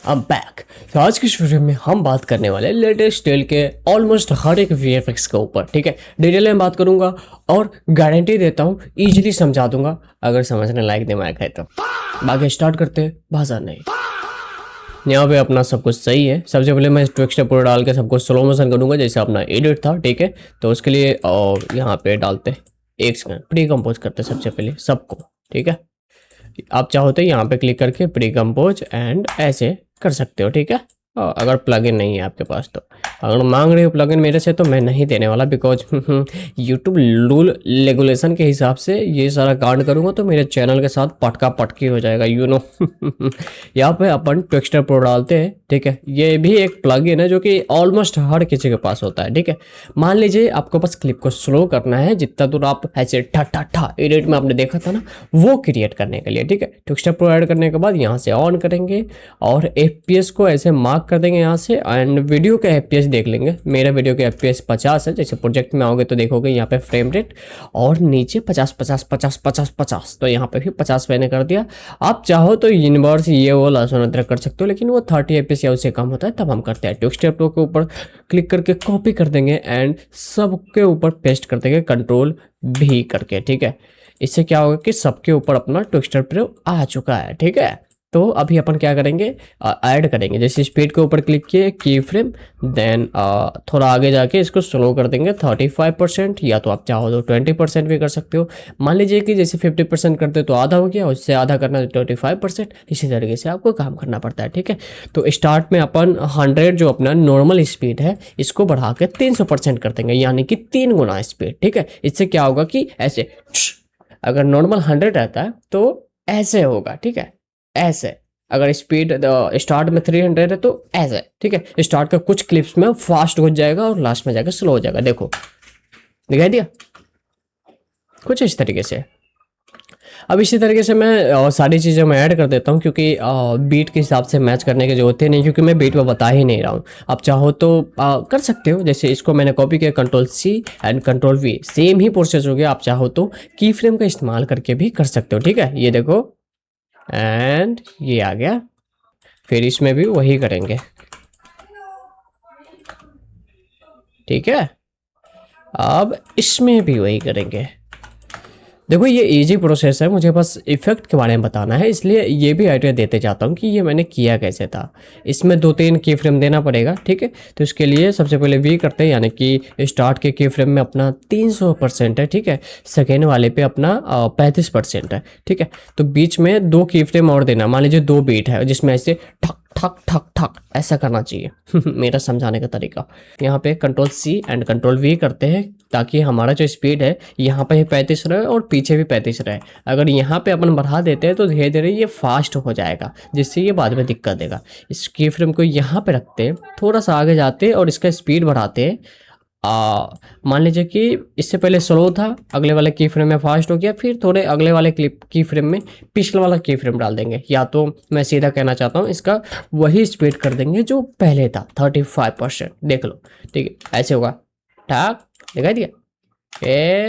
I'm back। तो आज की इस वीडियो में हम बात करने वाले हैं लेटेस्ट टेल के ऑलमोस्ट हर एक वीएफएक्स के ऊपर। ठीक है, डिटेल में बात करूंगा और गारंटी देता हूँ इजीली समझा दूंगा अगर समझने लायक दिमाग है तो। बाकी स्टार्ट करते हैं, बाजार नहीं। यहाँ पे अपना सब कुछ सही है। सबसे पहले मैं टेक्सचर पूरा डाल के सबको स्लो मोशन करूंगा जैसे अपना एडिट था। ठीक है, तो उसके लिए और यहाँ पे डालते एक सेकंड प्री कंपोज करते सबसे पहले सबको। ठीक है, आप चाहो तो यहाँ पे क्लिक करके प्री कंपोज एंड ऐसे कर सकते हो। ठीक है, अगर प्लगइन नहीं है आपके पास तो। अगर मांग रहे हो प्लगइन मेरे से तो मैं नहीं देने वाला, बिकॉज यूट्यूब रूल रेगुलेशन के हिसाब से ये सारा कांड करूँगा तो मेरे चैनल के साथ पटका पटकी हो जाएगा, यू नो। यहाँ पे अपन टेक्सचर प्रो डालते हैं। ठीक है, ये भी एक प्लगइन है जो कि ऑलमोस्ट हर किसी के पास होता है। ठीक है, मान लीजिए आपको बस क्लिप को स्लो करना है, जितना दूर आप ऐसे ठा ठा ठा एडिट में आपने देखा था ना, वो क्रिएट करने के लिए। ठीक है, टेक्सचर प्रो ऐड करने के बाद यहाँ से ऑन करेंगे और एफपीएस को ऐसे मार्क कर देंगे यहाँ से एंड वीडियो का एफपीएस देख लेंगे। मेरा वीडियो का एफपीएस 50 है। जैसे प्रोजेक्ट में आओगे तो देखोगे यहाँ पे फ्रेम रेट और नीचे 50 तो यहाँ पे भी 50 मैंने कर दिया। आप चाहो तो यूनिवर्स ये वो लासन अदरक कर सकते हो, लेकिन वो 30 एफपीएस या उससे कम होता है तब हम करते हैं। टेक्सचर प्रो के ऊपर क्लिक करके कॉपी कर देंगे एंड सबके ऊपर पेस्ट कर देंगे कंट्रोल भी करके। ठीक है, इससे क्या होगा कि सबके ऊपर अपना टेक्सचर प्रो आ चुका है। ठीक है, तो अभी अपन क्या करेंगे, ऐड करेंगे। जैसे स्पीड के ऊपर क्लिक किए की फ्रेम, देन थोड़ा आगे जाके इसको स्लो कर देंगे 35%, या तो आप चाहो तो 20% भी कर सकते हो। मान लीजिए कि जैसे 50% करते तो आधा हो गया, उससे आधा करना है 25%। इसी तरीके से आपको काम करना पड़ता है। ठीक है, तो स्टार्ट में अपन 100 जो अपना नॉर्मल स्पीड है इसको बढ़ा के 300% कर देंगे, यानी कि 3 गुना स्पीड। ठीक है, इससे क्या होगा कि ऐसे अगर नॉर्मल 100 रहता है तो ऐसे होगा। ठीक है, ऐसे अगर स्पीड स्टार्ट में 300 है तो ऐसे। ठीक है, स्टार्ट का कुछ क्लिप्स में फास्ट हो जाएगा और लास्ट में जाकर स्लो हो जाएगा। देखो दिखाई दिया कुछ इस तरीके से। अब इसी तरीके से मैं सारी चीज़ें मैं ऐड कर देता हूँ, क्योंकि बीट के हिसाब से मैच करने की जरूरत नहीं, क्योंकि मैं बीट में बता ही नहीं रहा हूँ। आप चाहो तो कर सकते हो। जैसे इसको मैंने कॉपी किया, control C and control V, same ही प्रोसेस हो गया। आप चाहो तो की फ्रेम का इस्तेमाल करके भी कर सकते हो। ठीक है, ये देखो एंड ये आ गया। फिर इसमें भी वही करेंगे। ठीक है, अब इसमें भी वही करेंगे। देखो ये इजी प्रोसेस है, मुझे बस इफेक्ट के बारे में बताना है, इसलिए ये भी आइडिया देते जाता हूँ कि ये मैंने किया कैसे था। इसमें 2-3 की फ्रेम देना पड़ेगा। ठीक है, तो इसके लिए सबसे पहले वी करते हैं, यानी कि स्टार्ट के की फ्रेम में अपना 300% है। ठीक है, सेकेंड वाले पे अपना 35% है। ठीक है, तो बीच में 2 की फ्रेम और देना। मान लीजिए 2 बीट है जिसमें ऐसे ठक ठक ठक ठक ऐसा करना चाहिए। मेरा समझाने का तरीका। यहाँ पे control C and control V करते हैं ताकि हमारा जो स्पीड है यहाँ पे 35 रहे और पीछे भी 35 रहे। अगर यहाँ पे अपन बढ़ा देते हैं तो धीरे धीरे ये फास्ट हो जाएगा, जिससे ये बाद में दिक्कत देगा। इस की फ्रेम को यहाँ पे रखते हैं, थोड़ा सा आगे जाते हैं और इसका स्पीड बढ़ाते हैं। मान लीजिए कि इससे पहले स्लो था, अगले वाले की फ्रेम में फास्ट हो गया, फिर थोड़े अगले वाले क्लिप की फ्रेम में पिछले वाला की फ्रेम डाल देंगे। या तो मैं सीधा कहना चाहता हूँ इसका वही स्पीड कर देंगे जो पहले था 35%। देख लो। ठीक है, ऐसे होगा। ठाक दिखाई दिया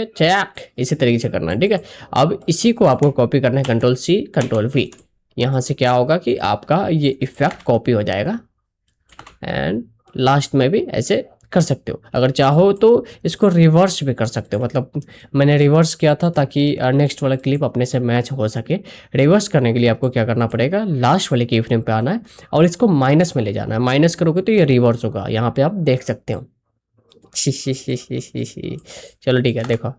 चैक, इसी तरीके से करना है। ठीक है, अब इसी को आपको कॉपी करना है, कंट्रोल सी कंट्रोल वी। यहाँ से क्या होगा कि आपका ये इफेक्ट कॉपी हो जाएगा एंड लास्ट में भी ऐसे कर सकते हो। अगर चाहो तो इसको रिवर्स भी कर सकते हो, मतलब मैंने रिवर्स किया था ताकि नेक्स्ट वाला क्लिप अपने से मैच हो सके। रिवर्स करने के लिए आपको क्या करना पड़ेगा, लास्ट वाले की फ्रेम पे आना है और इसको माइनस में ले जाना है। माइनस करोगे तो ये रिवर्स होगा, यहाँ पे आप देख सकते हो। चलो ठीक है, देखो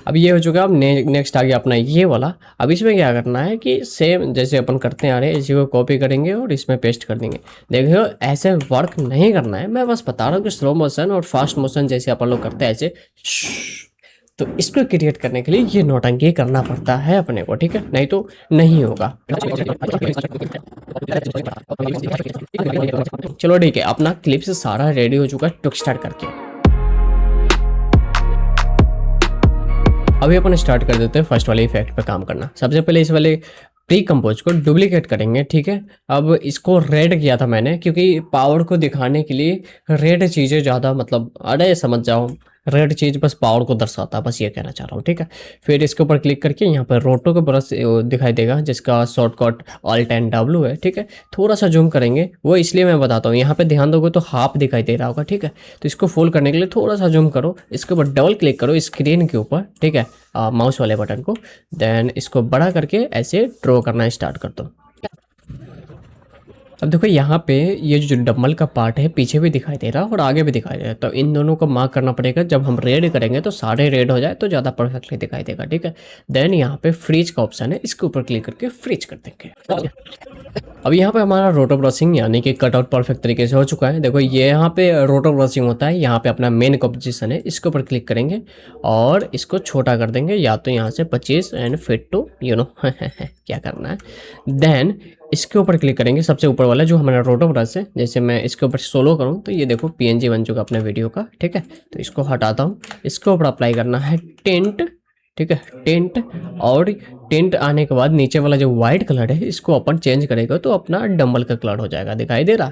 अब ये हो चुका। अब नेक्स्ट आ गया अपना ये वाला। अब इसमें क्या करना है कि सेम जैसे अपन करते आ रहे हैं, इसी को कॉपी करेंगे और इसमें पेस्ट कर देंगे। देखो ऐसे वर्क नहीं करना है, मैं बस बता रहा हूँ कि स्लो मोशन और फास्ट मोशन जैसे अपन लोग करते हैं ऐसे। तो इसको क्रिएट करने के लिए ये नौटंकी करना पड़ता है अपने को। ठीक है, नहीं तो नहीं होगा। चलो ठीक है, अपना क्लिप से सारा रेडी हो चुका है। टुक स्टार्ट करके अभी अपन स्टार्ट कर देते हैं फर्स्ट वाले इफेक्ट पे काम करना। सबसे पहले इस वाले प्री कंपोज को डुप्लीकेट करेंगे। ठीक है, अब इसको रेड किया था मैंने, क्योंकि पावर को दिखाने के लिए रेड चीज़ें ज़्यादा, मतलब अरे समझ जाओ, रेड चीज़ बस पावर को दर्शाता है, बस ये कहना चाह रहा हूँ, ठीक है। फिर इसके ऊपर क्लिक करके यहाँ पर रोटो का ब्रश दिखाई देगा जिसका शॉर्टकट Alt and W है, ठीक है। थोड़ा सा जूम करेंगे, वो इसलिए मैं बताता हूँ, यहाँ पे ध्यान दोगे तो हाफ दिखाई दे रहा होगा, ठीक है। तो इसको फोल्ड करने के लिए थोड़ा सा जूम करो, इसके ऊपर डबल क्लिक करो स्क्रीन के ऊपर, ठीक है, माउस वाले बटन को, देन इसको बड़ा करके ऐसे ड्रॉ करना स्टार्ट कर दो। अब देखो यहाँ पे ये जो डम्बल का पार्ट है पीछे भी दिखाई दे रहा है और आगे भी दिखाई दे रहा है, तो इन दोनों को मार्क करना पड़ेगा। जब हम रेड करेंगे तो सारे रेड हो जाए तो ज़्यादा परफेक्टली दिखाई देगा, ठीक है। देन यहाँ पे फ्रीज का ऑप्शन है, इसके ऊपर क्लिक करके फ्रीज कर देंगे। अब यहाँ पे हमारा रोटो ब्रशिंग यानी कि कटआउट परफेक्ट तरीके से हो चुका है। देखो ये यहाँ पे रोटो ब्रशिंग होता है, यहाँ पे अपना मेन कंपोजिशन है, इसके ऊपर क्लिक करेंगे और इसको छोटा कर देंगे, या तो यहाँ से 25 एंड फिट टू क्या करना है। देन इसके ऊपर क्लिक करेंगे, सबसे ऊपर वाला जो हमारा रोटो ब्रश है, जैसे मैं इसके ऊपर सोलो करूँ तो ये देखो PNG बन चुका अपने वीडियो का, ठीक है। तो इसको हटाता हूँ, इसके ऊपर अप्लाई करना है टेंट, ठीक है, टेंट। और टेंट आने के बाद नीचे वाला जो वाइट कलर है इसको अपन चेंज करेगा तो अपना डंबल का कलर हो जाएगा। दिखाई दे रहा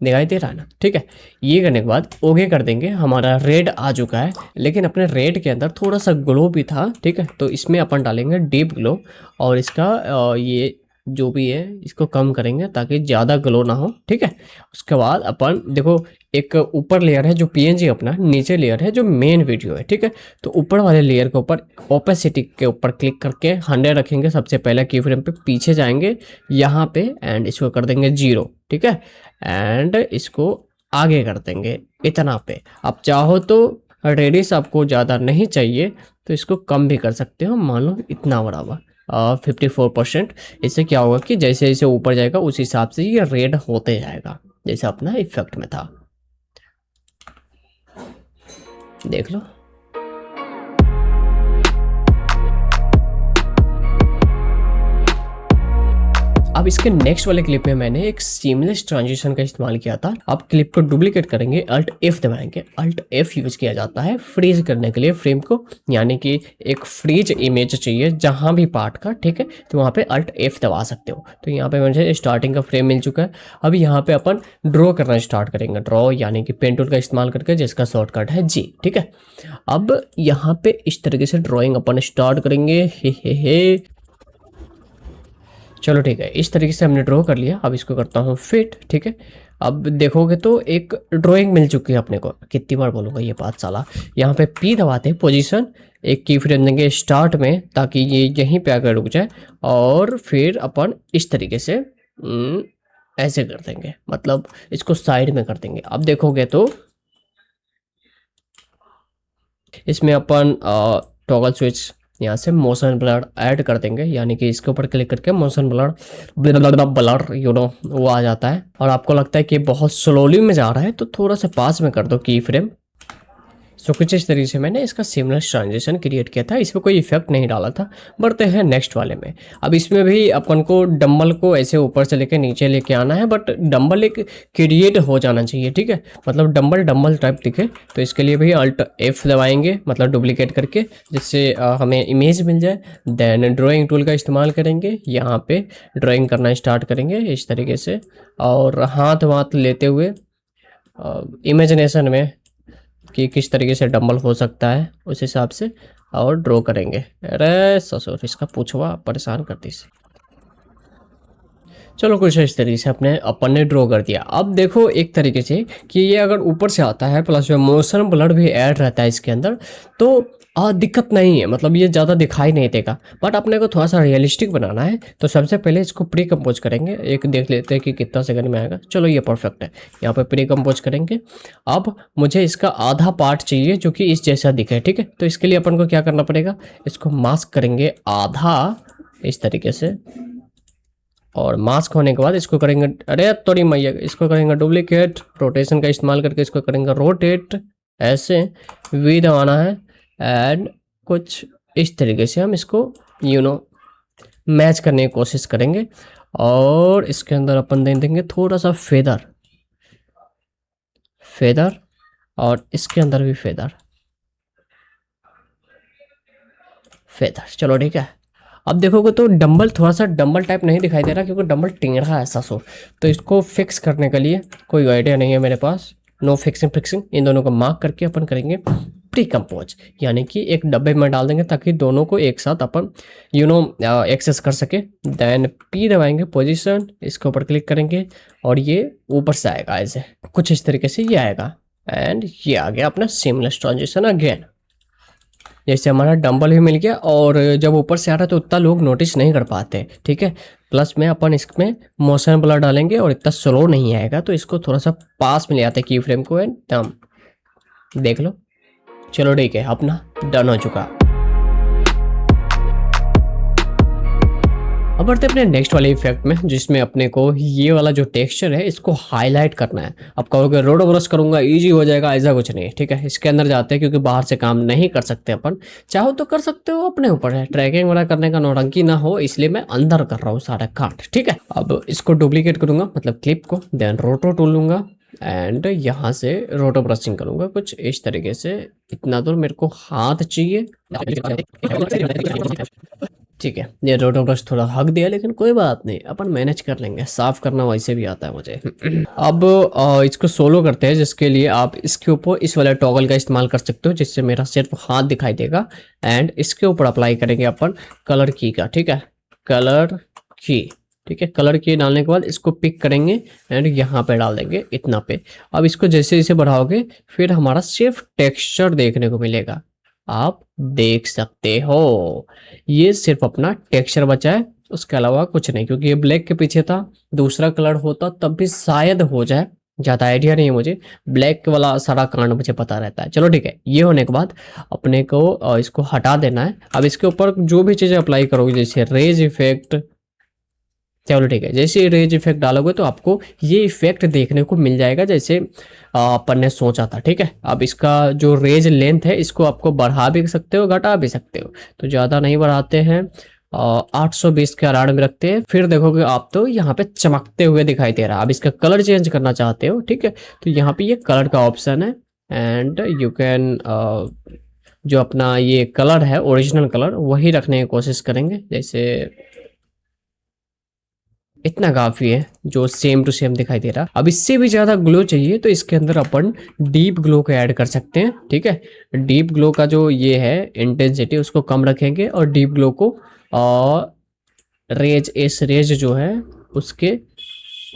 दिखाई दे रहा है ना, ठीक है। ये करने के बाद ओके कर देंगे, हमारा रेड आ चुका है। लेकिन अपने रेड के अंदर थोड़ा सा ग्लो भी था, ठीक है, तो इसमें अपन डालेंगे डीप ग्लो और इसका ये जो भी है इसको कम करेंगे ताकि ज़्यादा ग्लो ना हो, ठीक है। उसके बाद अपन देखो एक ऊपर लेयर है जो PNG अपना, नीचे लेयर है जो मेन वीडियो है, ठीक है। तो ऊपर वाले लेयर के ऊपर ओपेसिटी के ऊपर क्लिक करके 100 रखेंगे सबसे पहले की फ्रेम पे, पीछे जाएंगे यहाँ पे एंड इसको कर देंगे 0, ठीक है। एंड इसको आगे कर देंगे इतना पे। आप चाहो तो रेडियस आपको ज़्यादा नहीं चाहिए तो इसको कम भी कर सकते हो, मान लो इतना बराबर 54%। इससे क्या होगा कि जैसे जैसे ऊपर जाएगा उस हिसाब से ये रेड होते जाएगा जैसे अपना इफेक्ट में था, देख लो। अब इसके नेक्स्ट वाले क्लिप में मैंने एक सीमलेस ट्रांजिशन का इस्तेमाल किया था। आप क्लिप को डुप्लीकेट करेंगे, Alt F दबाएंगे। Alt F यूज किया जाता है फ्रीज करने के लिए फ्रेम को, यानी कि एक फ्रीज इमेज चाहिए जहां भी पार्ट का, ठीक है, तो वहां पे Alt F दबा सकते हो। तो यहाँ पे मुझे स्टार्टिंग का फ्रेम मिल चुका है। अब यहाँ पे अपन ड्रॉ करना स्टार्ट करेंगे, ड्रॉ यानी कि पेन टूल का इस्तेमाल करके, जिसका शॉर्टकट है G, ठीक है। अब यहाँ पे इस तरीके से ड्रॉइंग अपन स्टार्ट करेंगे, हे। चलो ठीक है, इस तरीके से हमने ड्रॉ कर लिया। अब इसको करता हूँ फिट, ठीक है। अब देखोगे तो एक ड्राइंग मिल चुकी है अपने को। कितनी बार बोलूँगा ये बात साला। यहाँ पे P दबाते हैं, पोजीशन, एक की फ्रेम देंगे स्टार्ट में ताकि ये यहीं पे आकर रुक जाए, और फिर अपन इस तरीके से ऐसे कर देंगे, मतलब इसको साइड में कर देंगे। अब देखोगे तो इसमें अपन टॉगल स्विच यहाँ से मोशन ब्लर ऐड कर देंगे, यानी कि इसके ऊपर क्लिक करके मोशन ब्लर वो आ जाता है। और आपको लगता है कि बहुत स्लोली में जा रहा है तो थोड़ा सा पास में कर दो की फ्रेम। सो कुछ इस तरीके से मैंने इसका सीमलेस ट्रांजिशन क्रिएट किया था। इसमें कोई इफेक्ट नहीं डाला था। बढ़ते हैं नेक्स्ट वाले में। अब इसमें भी अपन को डंबल को ऐसे ऊपर से लेके नीचे लेके आना है, बट डंबल एक क्रिएट हो जाना चाहिए, ठीक है, मतलब डंबल टाइप दिखे। तो इसके लिए भी Alt F दबाएंगे, मतलब डुप्लीकेट करके, जिससे हमें इमेज मिल जाए। देन ड्राइंग टूल का इस्तेमाल करेंगे, यहाँ पे ड्राइंग करना स्टार्ट करेंगे इस तरीके से, और हाथ वाथ लेते हुए इमेजिनेशन में कि किस तरीके से डंबल हो सकता है उस हिसाब से और ड्रॉ करेंगे। अरे ससुर, इसका पूछवा परेशान करती से। चलो कुछ इस तरीके से अपन ने ड्रॉ कर दिया। अब देखो एक तरीके से कि ये अगर ऊपर से आता है प्लस में मोशन ब्लर भी ऐड रहता है इसके अंदर, तो दिक्कत नहीं है, मतलब ये ज़्यादा दिखाई नहीं देगा। बट अपने को थोड़ा सा रियलिस्टिक बनाना है, तो सबसे पहले इसको प्री कंपोज करेंगे। एक देख लेते हैं कि कितना सेकंड में आएगा। चलो ये परफेक्ट है, यहाँ पे प्री कंपोज करेंगे। अब मुझे इसका आधा पार्ट चाहिए जो कि इस जैसा दिखे, ठीक है। तो इसके लिए अपन को क्या करना पड़ेगा, इसको मास्क करेंगे आधा इस तरीके से, और मास्क होने के बाद इसको करेंगे, अरे थोड़ी मैया, इसको करेंगे डुप्लीकेट, रोटेशन का इस्तेमाल करके इसको करेंगे रोटेट, ऐसे वी दबाना है। एंड कुछ इस तरीके से हम इसको मैच करने की कोशिश करेंगे, और इसके अंदर अपन दे देंगे थोड़ा सा फेदर, और इसके अंदर भी फेदर। चलो ठीक है। अब देखोगे तो डंबल थोड़ा सा डंबल टाइप नहीं दिखाई दे रहा, क्योंकि डंबल टेढ़ा है ऐसा सो। तो इसको फिक्स करने के लिए कोई आइडिया नहीं है मेरे पास, नो फिक्सिंग फिक्सिंग, इन दोनों को मार्क करके अपन करेंगे प्री कंपोज, यानी कि एक डब्बे में डाल देंगे ताकि दोनों को एक साथ अपन एक्सेस कर सके। देन पी दबाएंगे, पोजीशन, इसके ऊपर क्लिक करेंगे और ये ऊपर से आएगा, ऐसे कुछ इस तरीके से ये आएगा। एंड ये आ गया अपना सीमलेस ट्रांजिशन अगेन। जैसे हमारा डंबल भी मिल गया, और जब ऊपर से आ रहा है तो उतना लोग नोटिस नहीं कर पाते, ठीक है। प्लस में अपन इसमें मोशन ब्लर डालेंगे और इतना स्लो नहीं आएगा, तो इसको थोड़ा सा पास में ले आते हैं की फ्रेम को, एकदम देख लो। चलो ठीक है, अपना डन हो चुका। अब बढ़ते अपने नेक्स्ट वाले इफेक्ट में, जिसमें अपने को ये वाला जो टेक्सचर है इसको हाईलाइट करना है। अब कहोगे रोडो ब्रश करूंगा इजी हो जाएगा, ऐसा कुछ नहीं, ठीक है। इसके अंदर जाते हैं क्योंकि बाहर से काम नहीं कर सकते अपन, चाहो तो कर सकते हो, अपने ऊपर है। ट्रैकिंग वाला करने का नौटंकी ना हो, इसलिए मैं अंदर कर रहा हूँ सारा काट, ठीक है। अब इसको डुप्लीकेट करूंगा, मतलब क्लिप को, देन रोटो टूल लूंगा एंड यहाँ से रोटो ब्रशिंग करूंगा कुछ इस तरीके से। इतना दूर मेरे को हाथ चाहिए, ठीक है। ये रोटो ब्रश थोड़ा हक दिया, लेकिन कोई बात नहीं, अपन मैनेज कर लेंगे, साफ करना वैसे भी आता है मुझे। अब इसको सोलो करते हैं, जिसके लिए आप इसके ऊपर इस वाले टॉगल का इस्तेमाल कर सकते हो, जिससे मेरा सिर्फ हाथ दिखाई देगा। एंड इसके ऊपर अप्लाई करेंगे अपन कलर की का, ठीक है, कलर की, ठीक है। कलर की डालने के बाद इसको पिक करेंगे एंड यहाँ पे डाल देंगे इतना पे। अब इसको जैसे जैसे बढ़ाओगे फिर हमारा सिर्फ टेक्सचर देखने को मिलेगा, आप देख सकते हो। ये सिर्फ अपना टेक्सचर बचा है, उसके अलावा कुछ नहीं, क्योंकि ये ब्लैक के पीछे था। दूसरा कलर होता तब भी शायद हो जाए, ज़्यादा आइडिया नहीं है मुझे, ब्लैक वाला सारा कांड मुझे पता रहता है। चलो ठीक है, ये होने के बाद अपने को इसको हटा देना है। अब इसके ऊपर जो भी चीज़ें अप्लाई करोगे, जैसे रेज इफेक्ट, चलो ठीक है, जैसे रेज इफेक्ट डालोगे तो आपको ये इफेक्ट देखने को मिल जाएगा जैसे अपन ने सोचा था, ठीक है। अब इसका जो रेज लेंथ है इसको आपको बढ़ा भी सकते हो, घटा भी सकते हो, तो ज़्यादा नहीं बढ़ाते हैं, 820 के अराउंड में रखते हैं। फिर देखोगे आप तो यहाँ पे चमकते हुए दिखाई दे रहा है। अब इसका कलर चेंज करना चाहते हो, ठीक है, तो यहाँ पे ये कलर का ऑप्शन है एंड यू कैन जो अपना ये कलर है ओरिजिनल कलर वही रखने की कोशिश करेंगे, जैसे इतना काफी है जो सेम टू सेम दिखाई दे रहा। अब इससे भी ज्यादा ग्लो चाहिए तो इसके अंदर अपन डीप ग्लो को ऐड कर सकते हैं, ठीक है। डीप ग्लो का जो ये है इंटेंसिटी उसको कम रखेंगे और डीप ग्लो को रेज जो है उसके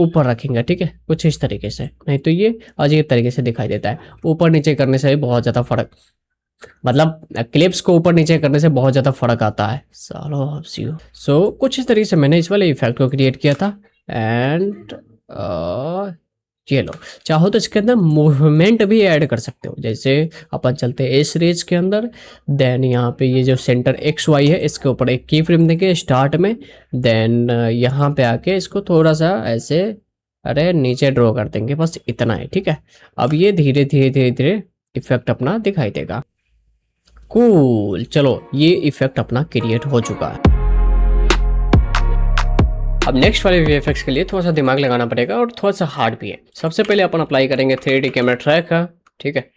ऊपर रखेंगे, ठीक है, कुछ इस तरीके से। नहीं तो ये अजीब तरीके से दिखाई देता है। ऊपर नीचे करने से भी बहुत ज्यादा फर्क, मतलब क्लिप्स को ऊपर नीचे करने से बहुत ज़्यादा फर्क आता है। सो कुछ इस तरीके से मैंने इस वाले इफेक्ट को क्रिएट किया था एंड ये लो। चाहो तो इसके अंदर मूवमेंट भी ऐड कर सकते हो, जैसे अपन चलते हैं इस रेज के अंदर, देन यहाँ पे ये जो सेंटर एक्स वाई है इसके ऊपर एक की फ्रेम देंगे स्टार्ट में, देन यहाँ पे आके इसको थोड़ा सा ऐसे अरे नीचे ड्रॉ कर देंगे, बस इतना है, ठीक है। अब ये धीरे धीरे धीरे धीरे इफेक्ट अपना दिखाई देगा। कूल, चलो ये इफेक्ट अपना क्रिएट हो चुका है। अब नेक्स्ट वाले वीएफएक्स के लिए थोड़ा सा दिमाग लगाना पड़ेगा और थोड़ा सा हार्ड भी है। सबसे पहले अपन अप्लाई करेंगे 3D कैमरा ट्रैक का, ठीक है।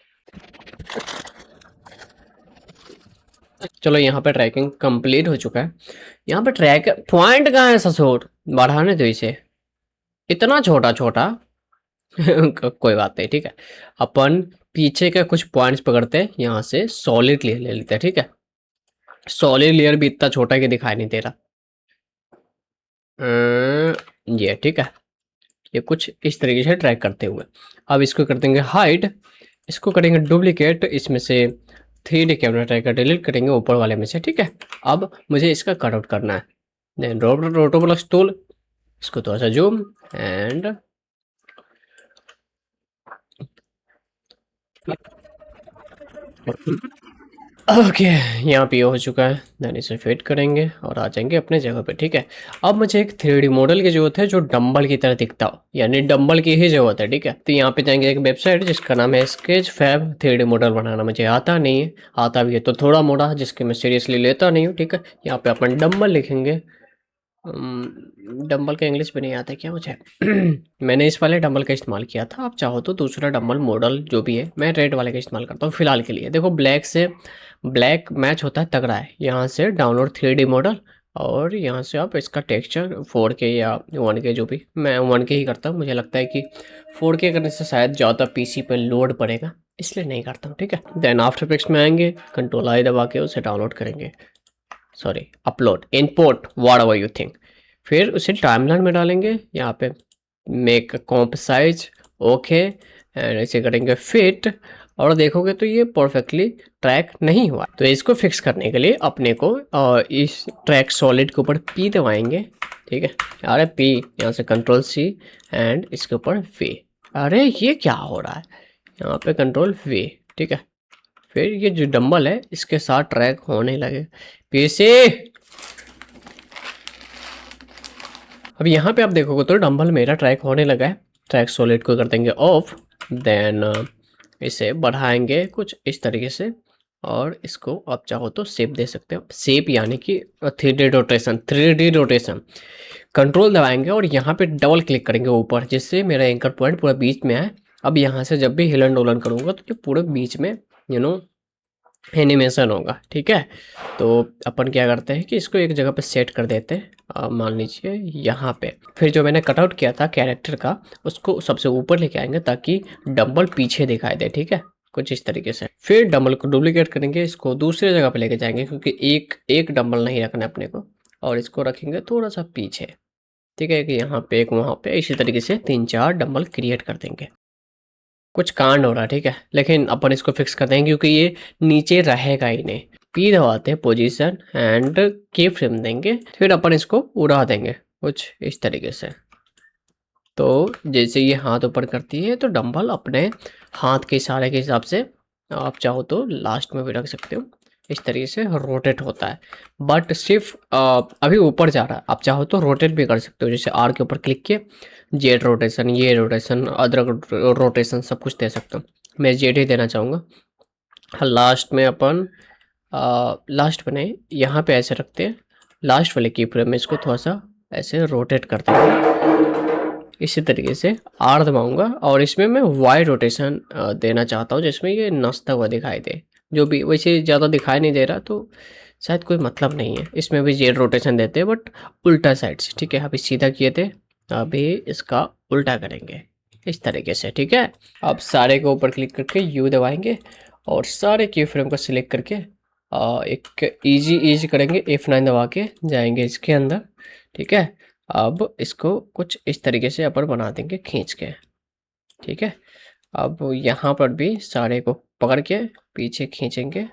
चलो यहाँ पे ट्रैकिंग कंप्लीट हो चुका है। यहाँ पे ट्रैक पॉइंट कहाँ है ससुर, बढ़ाने दो इसे, इतना छोटा छोटा कोई बात नहीं, ठीक है। अपन पीछे के कुछ पॉइंट्स पकड़ते हैं, यहाँ से सॉलिड लेयर ले लेते हैं, ठीक है। सॉलिड लेयर भी इतना छोटा कि दिखाई नहीं दे रहा, ये ठीक है। ये कुछ इस तरीके से ट्रैक करते हुए अब इसको कर देंगे हाइड, इसको करेंगे डुप्लीकेट, इसमें से 3D कैमरा ट्रैकर डिलीट करेंगे ऊपर वाले में से, ठीक है। अब मुझे इसका कट आउट करना है, देन रोटो ब्लक्स टूल, इसको थोड़ा सा जूम एंड ओके यहाँ पे हो चुका है। देन इसे फिट करेंगे और आ जाएंगे अपने जगह पे, ठीक है। अब मुझे एक 3D मॉडल की जरूरत है जो डंबल की तरह दिखता हो, यानी डंबल की ही जरूरत है, ठीक है। तो यहाँ पे जाएंगे एक वेबसाइट जिसका नाम है स्केचफैब। 3D मॉडल बनाना मुझे आता नहीं है, आता भी है तो थोड़ा मोड़ा, जिसके मैं सीरियसली लेता नहीं हूँ, ठीक है। यहाँ पे अपन डंबल लिखेंगे, डंबल का इंग्लिश भी नहीं आता क्या मुझे मैंने इस वाले डंबल का इस्तेमाल किया था, आप चाहो तो दूसरा डंबल मॉडल जो भी है, मैं रेड वाले का इस्तेमाल करता हूँ फिलहाल के लिए। देखो ब्लैक से ब्लैक मैच होता है तगड़ा है। यहाँ से डाउनलोड 3D मॉडल और यहाँ से आप इसका टेक्सचर 4K या 1K जो भी, मैं 1K ही करता हूँ, मुझे लगता है कि 4K करने से शायद ज़्यादा पीसी पे लोड पड़ेगा, इसलिए नहीं करता हूँ, ठीक है। देन आफ्टर इफेक्ट्स में आएंगे, कंट्रोल आई दबा के उसे डाउनलोड करेंगे, sorry upload, import what ever you think. फिर उसे टाइमलाइन में डालेंगे, यहाँ पे make comp size, okay, and इसे करेंगे फिट, और देखोगे तो ये परफेक्टली ट्रैक नहीं हुआ। तो इसको फिक्स करने के लिए अपने को इस ट्रैक सॉलिड के ऊपर पी दबाएंगे, ठीक है। अरे पी, यहाँ से कंट्रोल सी एंड इसके ऊपर वी। अरे ये क्या हो रहा है, यहाँ पे कंट्रोल वी, ठीक है। फिर ये जो डंबल है इसके साथ ट्रैक होने लगे, पी से। अब यहाँ पे आप देखोगे तो डंबल मेरा ट्रैक होने लगा है। ट्रैक सॉलिड को कर देंगे ऑफ, देन इसे बढ़ाएंगे कुछ इस तरीके से, और इसको आप चाहो तो शेप दे सकते हो, शेप यानी कि 3D rotation, 3D rotation. Control दबाएंगे और यहाँ पे डबल क्लिक करेंगे ऊपर, जिससे मेरा एंकर पॉइंट पूरा बीच में आए। अब यहाँ से जब भी हिलन डोलन करूँगा तो ये पूरे बीच में एनिमेशन होगा, ठीक है। तो अपन क्या करते हैं कि इसको एक जगह पे सेट कर देते हैं, मान लीजिए यहाँ पे। फिर जो मैंने कटआउट किया था कैरेक्टर का, उसको सबसे ऊपर लेके आएंगे ताकि डंबल पीछे दिखाई दे, ठीक है, कुछ इस तरीके से। फिर डंबल को डुप्लीकेट करेंगे, इसको दूसरी जगह पे लेके जाएंगे, क्योंकि एक डंबल नहीं रखना अपने को, और इसको रखेंगे थोड़ा सा पीछे, ठीक है, कि यहाँ पे एक वहाँ पे, इसी तरीके से 3-4 डंबल क्रिएट कर देंगे। कुछ कांड हो रहा है, ठीक है, लेकिन अपन इसको फिक्स कर देंगे क्योंकि ये नीचे रहेगा ही नहीं। पी दबाते हैं, पोजीशन एंड की फ्रेम देंगे, फिर अपन इसको उड़ा देंगे कुछ इस तरीके से। तो जैसे ये हाथ ऊपर करती है तो डंबल अपने हाथ के इशारे के हिसाब से, आप चाहो तो लास्ट में भी रख सकते हो, इस तरीके से रोटेट होता है। बट सिर्फ अभी ऊपर जा रहा है, आप चाहो तो रोटेट भी कर सकते हो, जैसे आर के ऊपर क्लिक किए, जेड रोटेशन, ये रोटेशन, अदरक रोटेशन, सब कुछ दे सकते हो। मैं जेड ही देना चाहूँगा। लास्ट में अपन लास्ट में नहीं, यहाँ पे ऐसे रखते हैं, लास्ट वाले की फ्रेम में इसको थोड़ा सा ऐसे रोटेट करते हैं, इसी तरीके से आर दबाऊंगा, और इसमें मैं वाई रोटेशन देना चाहता हूँ, जिसमें ये नचता हुआ दिखाई दे। जो भी वैसे ज़्यादा दिखाई नहीं दे रहा तो शायद कोई मतलब नहीं है, इसमें भी जेड रोटेशन देते हैं बट उल्टा साइड से, ठीक है। अभी सीधा किए थे, अभी इसका उल्टा करेंगे इस तरीके से, ठीक है। अब सारे के ऊपर क्लिक करके यू दबाएंगे और सारे की फ्रेम को सिलेक्ट करके एक इजी करेंगे, F9 दबा के जाएंगे इसके अंदर, ठीक है। अब इसको कुछ इस तरीके से अपन बना देंगे खींच के, ठीक है। अब यहाँ पर भी सारे को पकड़ के पीछे खींचेंगे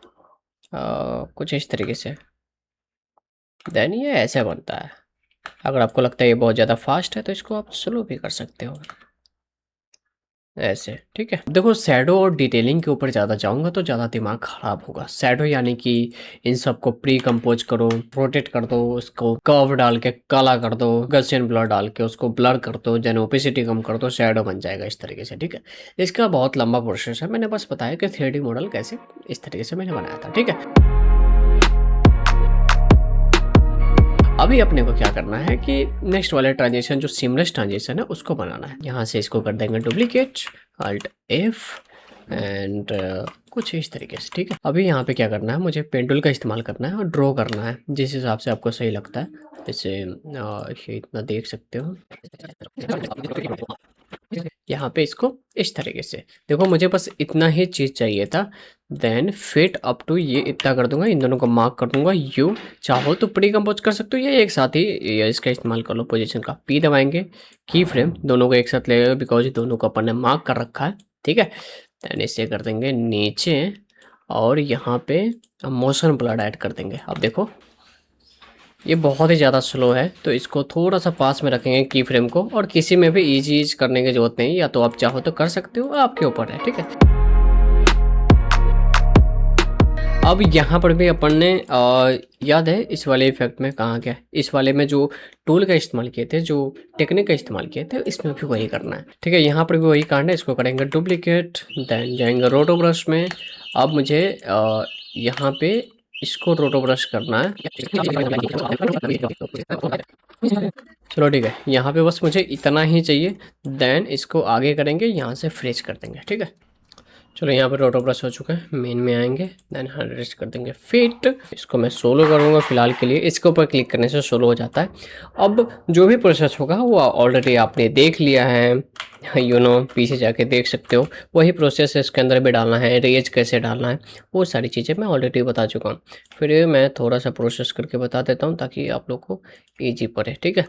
कुछ इस तरीके से, देन ये ऐसे बनता है। अगर आपको लगता है ये बहुत ज़्यादा फास्ट है तो इसको आप स्लो भी कर सकते हो, ऐसे, ठीक है। देखो शैडो और डिटेलिंग के ऊपर ज़्यादा जाऊंगा तो ज़्यादा दिमाग ख़राब होगा। शैडो यानी कि इन सबको प्री कंपोज करो, रोटेट कर दो, उसको कर्व डाल के काला कर दो, गसियन ब्लर डाल के उसको ब्लर कर दो, देन ओपेसिटी कम कर दो, शैडो बन जाएगा इस तरीके से, ठीक है। इसका बहुत लंबा प्रोसेस है, मैंने बस बताया कि 3D मॉडल कैसे इस तरीके से मैंने बनाया था, ठीक है। अभी अपने को क्या करना है कि नेक्स्ट वाले ट्रांजिशन जो सीमलेस ट्रांजिशन है उसको बनाना है। यहाँ से इसको कर देंगे डुप्लीकेट, Alt F एंड कुछ इस तरीके से, ठीक है। अभी यहाँ पे क्या करना है, मुझे पेन टूल का इस्तेमाल करना है और ड्रॉ करना है जिस हिसाब से आपको सही लगता है। जैसे ये इतना देख सकते हो, यहाँ पे इसको इस तरीके से। देखो मुझे बस इतना ही चीज़ चाहिए था, देन फिट अप टू ये इतना कर दूंगा, इन दोनों को मार्क कर दूंगा यू। चाहो तो प्री कंपोज कर सकते हो या एक साथ ही या इसका इस्तेमाल कर लो पोजीशन का, पी दबाएंगे, की फ्रेम दोनों को एक साथ लगेगा बिकॉज दोनों को अपन ने मार्क कर रखा है, ठीक है। देन इसे कर देंगे नीचे और यहाँ पे मोशन ब्लर ऐड कर देंगे। अब देखो ये बहुत ही ज़्यादा स्लो है तो इसको थोड़ा सा पास में रखेंगे की फ्रेम को, और किसी में भी इजी करने की जरूरत नहीं, या तो आप चाहो तो कर सकते हो, आपके ऊपर है, ठीक है। अब यहाँ पर भी अपन ने याद है इस वाले इफेक्ट में कहाँ गया, इस वाले में जो टूल का इस्तेमाल किए थे, जो टेक्निक का इस्तेमाल किए थे, इसमें भी वही करना है, ठीक है। यहाँ पर भी वही कांड है, इसको करेंगे डुप्लीकेट, देन जाएंगे रोटो ब्रश में। अब मुझे यहाँ पे इसको रोटो ब्रश करना है, चलो ठीक है। यहाँ पे बस मुझे इतना ही चाहिए, देन इसको आगे करेंगे, यहाँ से फ्रेश कर देंगे, ठीक है। चलो यहाँ पर ऑटो ब्रश हो चुका है, मेन में आएंगे, देन एडजस्ट कर देंगे फिट। इसको मैं सोलो करूँगा फिलहाल के लिए, इसके ऊपर क्लिक करने से सोलो हो जाता है। अब जो भी प्रोसेस होगा वो ऑलरेडी आपने देख लिया है, पीछे जाके देख सकते हो। वही प्रोसेस इसके अंदर भी डालना है, रेज कैसे डालना है, वो सारी चीज़ें मैं ऑलरेडी बता चुका हूँ। फिर मैं थोड़ा सा प्रोसेस करके बता देता हूँ ताकि आप लोग को ईजी पड़े, ठीक है।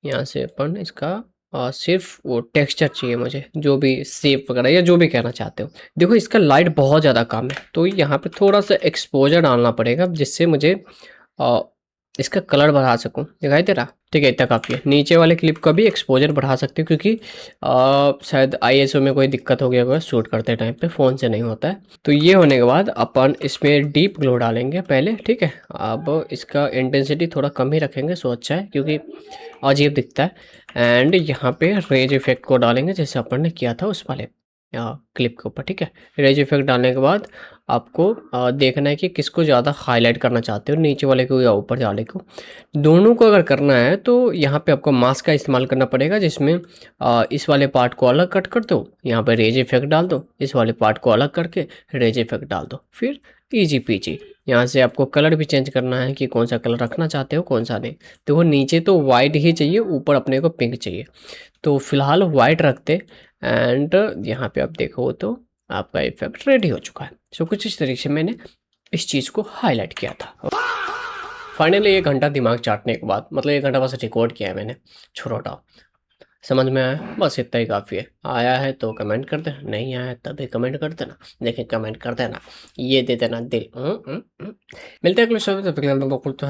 यहाँ से अपन इसका सिर्फ वो टेक्सचर चाहिए मुझे, जो भी शेप वगैरह या जो भी कहना चाहते हो। देखो इसका लाइट बहुत ज़्यादा कम है, तो यहाँ पे थोड़ा सा एक्सपोजर डालना पड़ेगा जिससे मुझे अ, इसका कलर बढ़ा सकूँ। दिखाई दे रहा? ठीक है, इतना काफ़ी है। नीचे वाले क्लिप का भी एक्सपोजर बढ़ा सकते हो क्योंकि शायद आईएसओ में कोई दिक्कत हो गया होगा शूट करते टाइम पे, फ़ोन से नहीं होता है। तो ये होने के बाद अपन इसमें डीप ग्लो डालेंगे पहले, ठीक है। अब इसका इंटेंसिटी थोड़ा कम ही रखेंगे, सो अच्छा है क्योंकि अजीब दिखता है। एंड यहाँ पे रेज इफेक्ट को डालेंगे जैसे अपन ने किया था उस वाले क्लिप के ऊपर, ठीक है। रेज इफेक्ट डालने के बाद आपको देखना है कि किसको ज़्यादा हाईलाइट करना चाहते हो, नीचे वाले को या ऊपर वाले को। दोनों को अगर करना है तो यहाँ पे आपको मास्क का इस्तेमाल करना पड़ेगा, जिसमें इस वाले पार्ट को अलग कट कर दो, यहाँ पे रेज इफेक्ट डाल दो, इस वाले पार्ट को अलग करके रेज इफेक्ट डाल दो, फिर ईजी पीजी। यहाँ से आपको कलर भी चेंज करना है कि कौन सा कलर रखना चाहते हो कौन सा नहीं। देखो नीचे तो वाइट ही चाहिए, ऊपर अपने को पिंक चाहिए, तो फिलहाल वाइट रखते। एंड यहाँ पे आप देखो तो आपका इफेक्ट रेडी हो चुका है। सो कुछ इस तरीके से मैंने इस चीज़ को हाईलाइट किया था। फाइनली 1 घंटा दिमाग चाटने के बाद, मतलब 1 घंटा बस रिकॉर्ड किया है मैंने, छोड़ो हटाओ। समझ में आया? बस इतना ही काफ़ी है। आया है तो कमेंट कर देना, नहीं आया है तब भी कमेंट कर देना। देखिए कमेंट कर देना, ये दे देना दिल। मिलते हैं अगले शो में, तब तक के लिए मैं बकुल तो